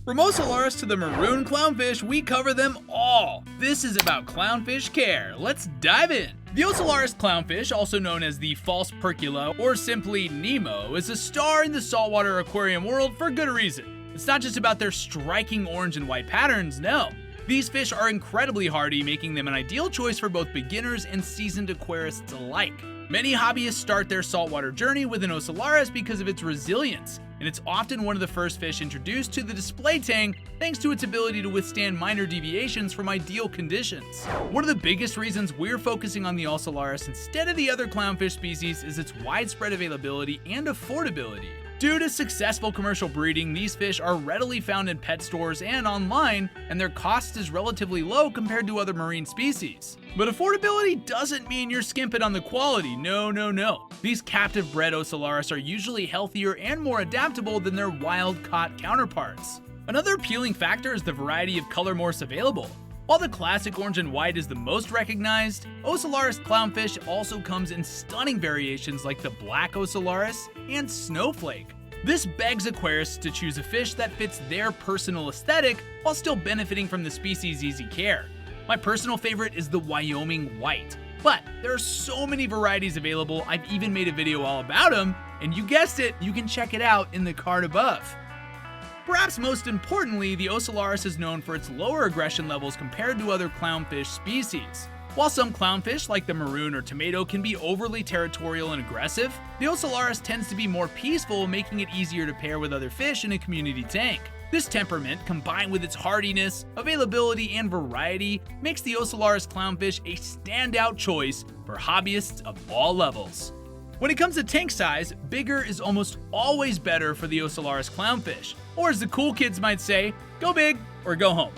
From Ocellaris to the Maroon Clownfish, we cover them all. This is about Clownfish Care. Let's dive in. The Ocellaris Clownfish, also known as the false percula or simply Nemo, is a star in the saltwater aquarium world for good reason. It's not just about their striking orange and white patterns, no. These fish are incredibly hardy, making them an ideal choice for both beginners and seasoned aquarists alike. Many hobbyists start their saltwater journey with an Ocellaris because of its resilience, and it's often one of the first fish introduced to the display tank thanks to its ability to withstand minor deviations from ideal conditions. One of the biggest reasons we're focusing on the Ocellaris instead of the other clownfish species is its widespread availability and affordability. Due to successful commercial breeding, these fish are readily found in pet stores and online, and their cost is relatively low compared to other marine species. But affordability doesn't mean you're skimping on the quality, no. These captive bred Ocellaris are usually healthier and more adaptable than their wild-caught counterparts. Another appealing factor is the variety of color morphs available. While the classic orange and white is the most recognized, Ocellaris Clownfish also comes in stunning variations like the black Ocellaris and Snowflake. This begs aquarists to choose a fish that fits their personal aesthetic while still benefiting from the species' easy care. My personal favorite is the Wyoming White, but there are so many varieties available, I've even made a video all about them, and you guessed it, you can check it out in the card above. Perhaps most importantly, the Ocellaris is known for its lower aggression levels compared to other clownfish species. While some clownfish, like the maroon or tomato, can be overly territorial and aggressive, the Ocellaris tends to be more peaceful, making it easier to pair with other fish in a community tank. This temperament, combined with its hardiness, availability, and variety, makes the Ocellaris Clownfish a standout choice for hobbyists of all levels. When it comes to tank size, bigger is almost always better for the Ocellaris Clownfish, or as the cool kids might say, go big or go home.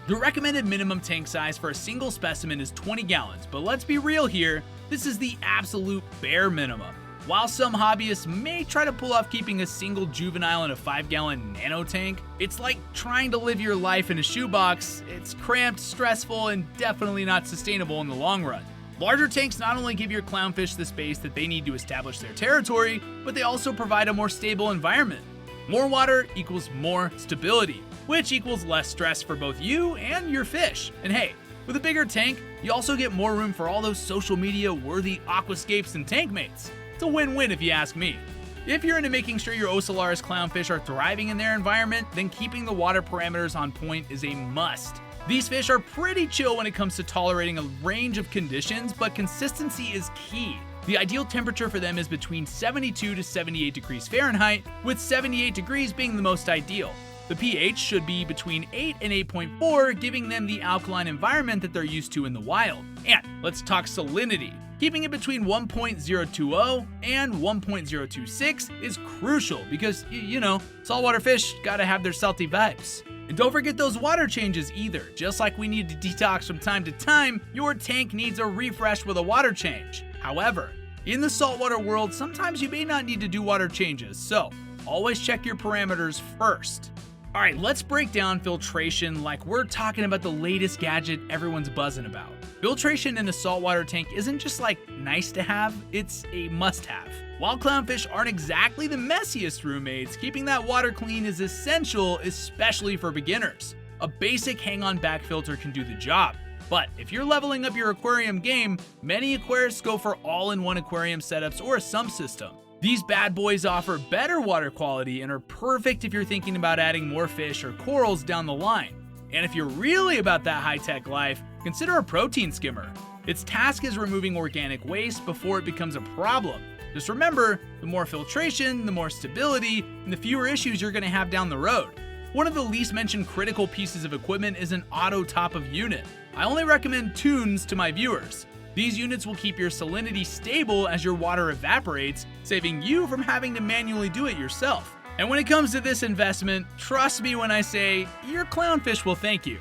The recommended minimum tank size for a single specimen is 20 gallons, but let's be real here, this is the absolute bare minimum. While some hobbyists may try to pull off keeping a single juvenile in a 5-gallon nano tank, it's like trying to live your life in a shoebox. It's cramped, stressful, and definitely not sustainable in the long run. Larger tanks not only give your clownfish the space that they need to establish their territory, but they also provide a more stable environment. More water equals more stability, which equals less stress for both you and your fish. And hey, with a bigger tank, you also get more room for all those social media worthy aquascapes and tank mates. It's a win-win if you ask me. If you're into making sure your Ocellaris Clownfish are thriving in their environment, then keeping the water parameters on point is a must. These fish are pretty chill when it comes to tolerating a range of conditions, but consistency is key. The ideal temperature for them is between 72 to 78 degrees Fahrenheit, with 78 degrees being the most ideal. The pH should be between 8 and 8.4, giving them the alkaline environment that they're used to in the wild. And let's talk salinity. Keeping it between 1.020 and 1.026 is crucial because, saltwater fish gotta have their salty vibes. And don't forget those water changes either. Just like we need to detox from time to time, your tank needs a refresh with a water change. However, in the saltwater world, sometimes you may not need to do water changes, so always check your parameters first. Alright, let's break down filtration like we're talking about the latest gadget everyone's buzzing about. Filtration in a saltwater tank isn't just like nice to have, it's a must-have. While clownfish aren't exactly the messiest roommates, keeping that water clean is essential, especially for beginners. A basic hang-on back filter can do the job, but if you're leveling up your aquarium game, many aquarists go for all-in-one aquarium setups or a sump system. These bad boys offer better water quality and are perfect if you're thinking about adding more fish or corals down the line. And if you're really about that high-tech life, consider a protein skimmer. Its task is removing organic waste before it becomes a problem. Just remember, the more filtration, the more stability, and the fewer issues you're going to have down the road. One of the least mentioned critical pieces of equipment is an auto top-of unit. I only recommend tunes to my viewers. These units will keep your salinity stable as your water evaporates, saving you from having to manually do it yourself. And when it comes to this investment, trust me when I say your clownfish will thank you.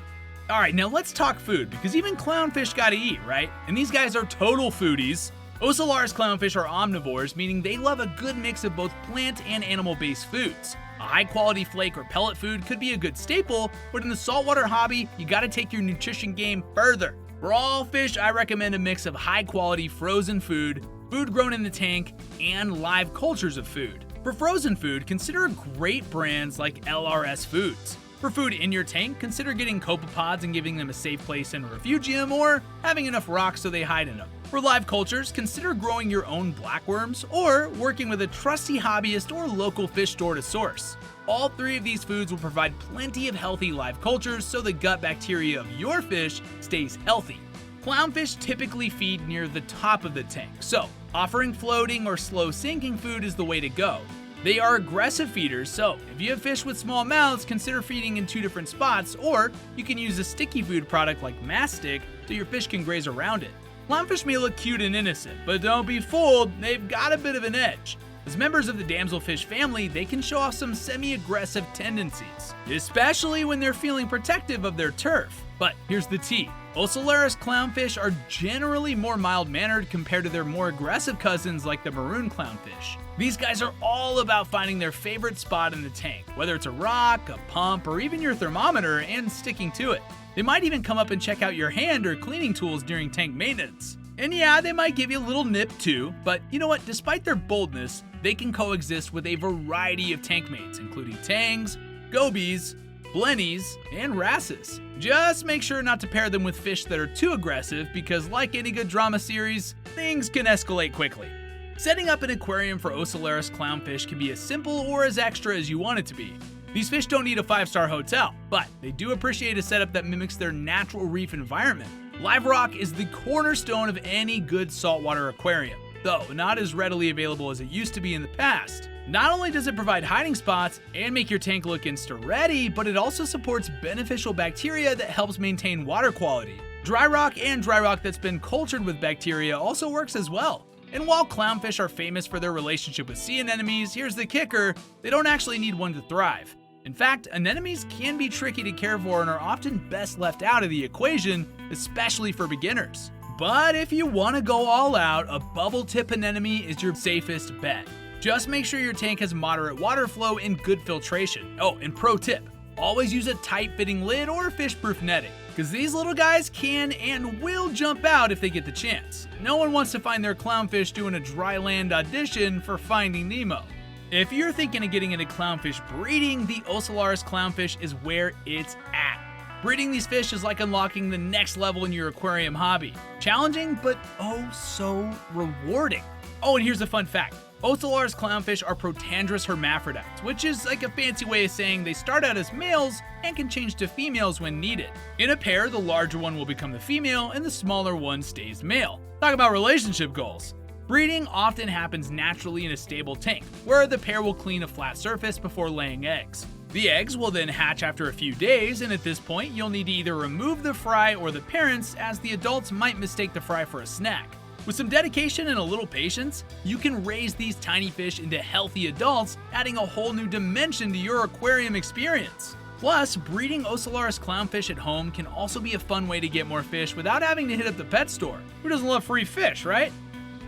Alright, now let's talk food, because even clownfish gotta eat, right? And these guys are total foodies. Ocellaris clownfish are omnivores, meaning they love a good mix of both plant and animal-based foods. A high-quality flake or pellet food could be a good staple, but in the saltwater hobby, you gotta take your nutrition game further. For all fish, I recommend a mix of high-quality frozen food, food grown in the tank, and live cultures of food. For frozen food, consider great brands like LRS Foods. For food in your tank, consider getting copepods and giving them a safe place in a refugium, or having enough rocks so they hide in them. For live cultures, consider growing your own blackworms or working with a trusty hobbyist or local fish store to source. All three of these foods will provide plenty of healthy live cultures so the gut bacteria of your fish stays healthy. Clownfish typically feed near the top of the tank, so offering floating or slow sinking food is the way to go. They are aggressive feeders, so if you have fish with small mouths, consider feeding in 2 different spots, or you can use a sticky food product like mastic so your fish can graze around it. Clownfish may look cute and innocent, but don't be fooled, they've got a bit of an edge. As members of the damselfish family, they can show off some semi-aggressive tendencies, especially when they're feeling protective of their turf. But here's the tea. Ocellaris Clownfish are generally more mild-mannered compared to their more aggressive cousins like the Maroon Clownfish. These guys are all about finding their favorite spot in the tank, whether it's a rock, a pump, or even your thermometer, and sticking to it. They might even come up and check out your hand or cleaning tools during tank maintenance. And yeah, they might give you a little nip too, but you know what? Despite their boldness, they can coexist with a variety of tank mates, including tangs, gobies, blennies, and wrasses. Just make sure not to pair them with fish that are too aggressive, because like any good drama series, things can escalate quickly. Setting up an aquarium for Ocellaris Clownfish can be as simple or as extra as you want it to be. These fish don't need a 5-star hotel, but they do appreciate a setup that mimics their natural reef environment. Live rock is the cornerstone of any good saltwater aquarium, though not as readily available as it used to be in the past. Not only does it provide hiding spots and make your tank look insta-ready, but it also supports beneficial bacteria that helps maintain water quality. Dry rock and dry rock that's been cultured with bacteria also works as well. And while clownfish are famous for their relationship with sea anemones, here's the kicker: they don't actually need one to thrive. In fact, anemones can be tricky to care for and are often best left out of the equation, especially for beginners. But if you want to go all out, a bubble tip anemone is your safest bet. Just make sure your tank has moderate water flow and good filtration. Oh, and pro tip, always use a tight-fitting lid or fish-proof netting, because these little guys can and will jump out if they get the chance. No one wants to find their clownfish doing a dry land audition for Finding Nemo. If you're thinking of getting into clownfish breeding, the Ocellaris Clownfish is where it's at. Breeding these fish is like unlocking the next level in your aquarium hobby. Challenging, but oh so rewarding. Oh, and here's a fun fact. Ocellaris Clownfish are protandrous hermaphrodites, which is like a fancy way of saying they start out as males and can change to females when needed. In a pair, the larger one will become the female and the smaller one stays male. Talk about relationship goals. Breeding often happens naturally in a stable tank, where the pair will clean a flat surface before laying eggs. The eggs will then hatch after a few days, and at this point, you'll need to either remove the fry or the parents, as the adults might mistake the fry for a snack. With some dedication and a little patience, you can raise these tiny fish into healthy adults, adding a whole new dimension to your aquarium experience. Plus, breeding Ocellaris Clownfish at home can also be a fun way to get more fish without having to hit up the pet store. Who doesn't love free fish, right?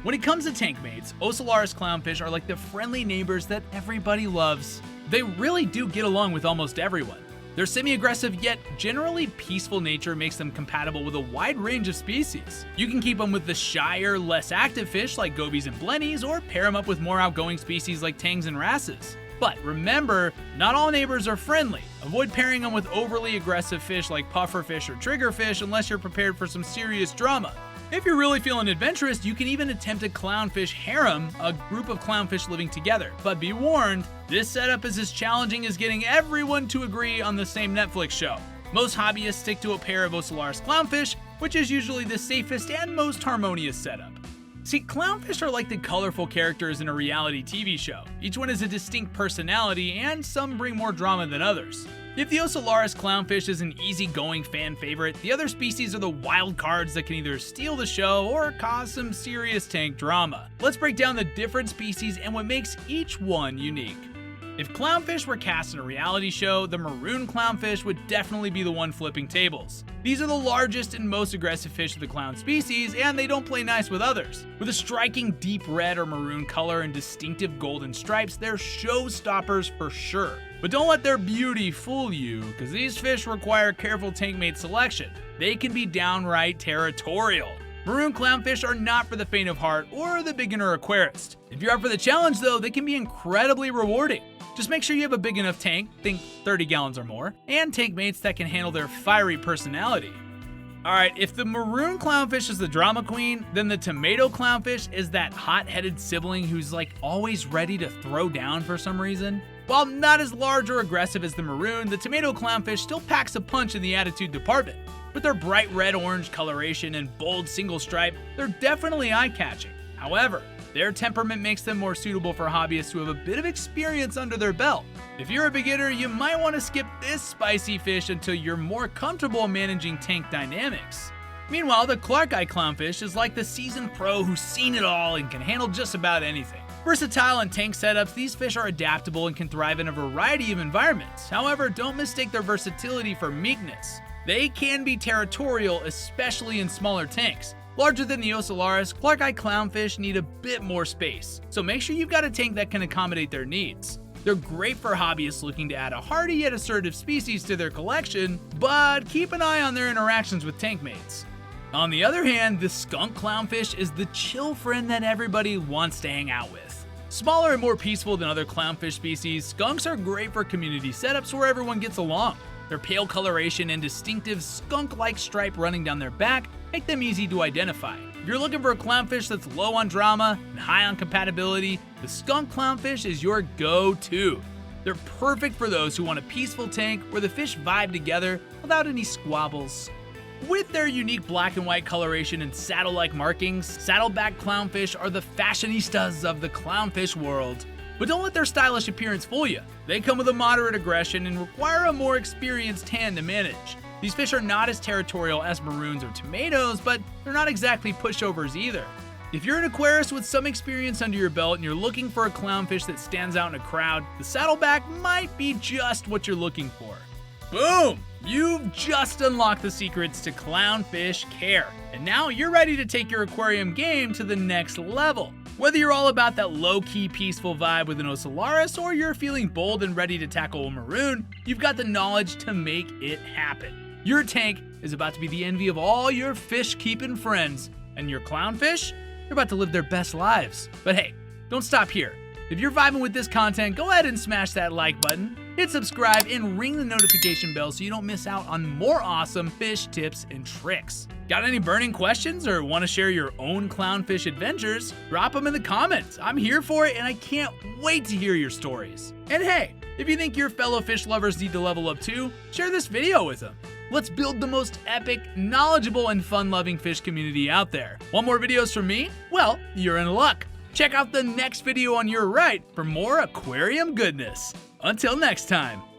When it comes to tank mates, Ocellaris Clownfish are like the friendly neighbors that everybody loves. They really do get along with almost everyone. Their semi-aggressive yet generally peaceful nature makes them compatible with a wide range of species. You can keep them with the shyer, less active fish like gobies and blennies, or pair them up with more outgoing species like tangs and wrasses. But remember, not all neighbors are friendly. Avoid pairing them with overly aggressive fish like pufferfish or triggerfish unless you're prepared for some serious drama. If you're really feeling adventurous, you can even attempt a clownfish harem, a group of clownfish living together. But be warned, this setup is as challenging as getting everyone to agree on the same Netflix show. Most hobbyists stick to a pair of Ocellaris Clownfish, which is usually the safest and most harmonious setup. See, clownfish are like the colorful characters in a reality TV show. Each one has a distinct personality, and some bring more drama than others. If the Ocellaris Clownfish is an easygoing fan favorite, the other species are the wild cards that can either steal the show or cause some serious tank drama. Let's break down the different species and what makes each one unique. If clownfish were cast in a reality show, the Maroon Clownfish would definitely be the one flipping tables. These are the largest and most aggressive fish of the clown species, and they don't play nice with others. With a striking deep red or maroon color and distinctive golden stripes, they're showstoppers for sure. But don't let their beauty fool you, because these fish require careful tank mate selection. They can be downright territorial. Maroon Clownfish are not for the faint of heart or the beginner aquarist. If you're up for the challenge though, they can be incredibly rewarding. Just make sure you have a big enough tank, think 30 gallons or more, and tank mates that can handle their fiery personality. Alright, if the Maroon Clownfish is the drama queen, then the Tamato Clownfish is that hot-headed sibling who's like always ready to throw down for some reason. While not as large or aggressive as the Maroon, the Tomato Clownfish still packs a punch in the attitude department. With their bright red-orange coloration and bold single stripe, they're definitely eye-catching. However, their temperament makes them more suitable for hobbyists who have a bit of experience under their belt. If you're a beginner, you might want to skip this spicy fish until you're more comfortable managing tank dynamics. Meanwhile, the Clarkii Clownfish is like the seasoned pro who's seen it all and can handle just about anything. Versatile in tank setups, these fish are adaptable and can thrive in a variety of environments. However, don't mistake their versatility for meekness. They can be territorial, especially in smaller tanks. Larger than the Ocellaris, Clarkii Clownfish need a bit more space, so make sure you've got a tank that can accommodate their needs. They're great for hobbyists looking to add a hardy yet assertive species to their collection, but keep an eye on their interactions with tank mates. On the other hand, the Skunk Clownfish is the chill friend that everybody wants to hang out with. Smaller and more peaceful than other clownfish species, skunks are great for community setups where everyone gets along. Their pale coloration and distinctive skunk-like stripe running down their back make them easy to identify. If you're looking for a clownfish that's low on drama and high on compatibility, the Skunk Clownfish is your go-to. They're perfect for those who want a peaceful tank where the fish vibe together without any squabbles. With their unique black and white coloration and saddle-like markings, Saddleback Clownfish are the fashionistas of the clownfish world. But don't let their stylish appearance fool you. They come with a moderate aggression and require a more experienced hand to manage. These fish are not as territorial as Maroons or Tomatoes, but they're not exactly pushovers either. If you're an aquarist with some experience under your belt and you're looking for a clownfish that stands out in a crowd, the Saddleback might be just what you're looking for. Boom! You've just unlocked the secrets to Clownfish Care, and now you're ready to take your aquarium game to the next level. Whether you're all about that low-key peaceful vibe with an Ocellaris or you're feeling bold and ready to tackle a Maroon, you've got the knowledge to make it happen. Your tank is about to be the envy of all your fish-keeping friends, and your clownfish, they're about to live their best lives. But hey, don't stop here. If you're vibing with this content, go ahead and smash that like button, hit subscribe, and ring the notification bell so you don't miss out on more awesome fish tips and tricks. Got any burning questions or want to share your own clownfish adventures? Drop them in the comments. I'm here for it and I can't wait to hear your stories. And hey, if you think your fellow fish lovers need to level up too, share this video with them. Let's build the most epic, knowledgeable, and fun-loving fish community out there. Want more videos from me? Well, you're in luck. Check out the next video on your right for more aquarium goodness. Until next time.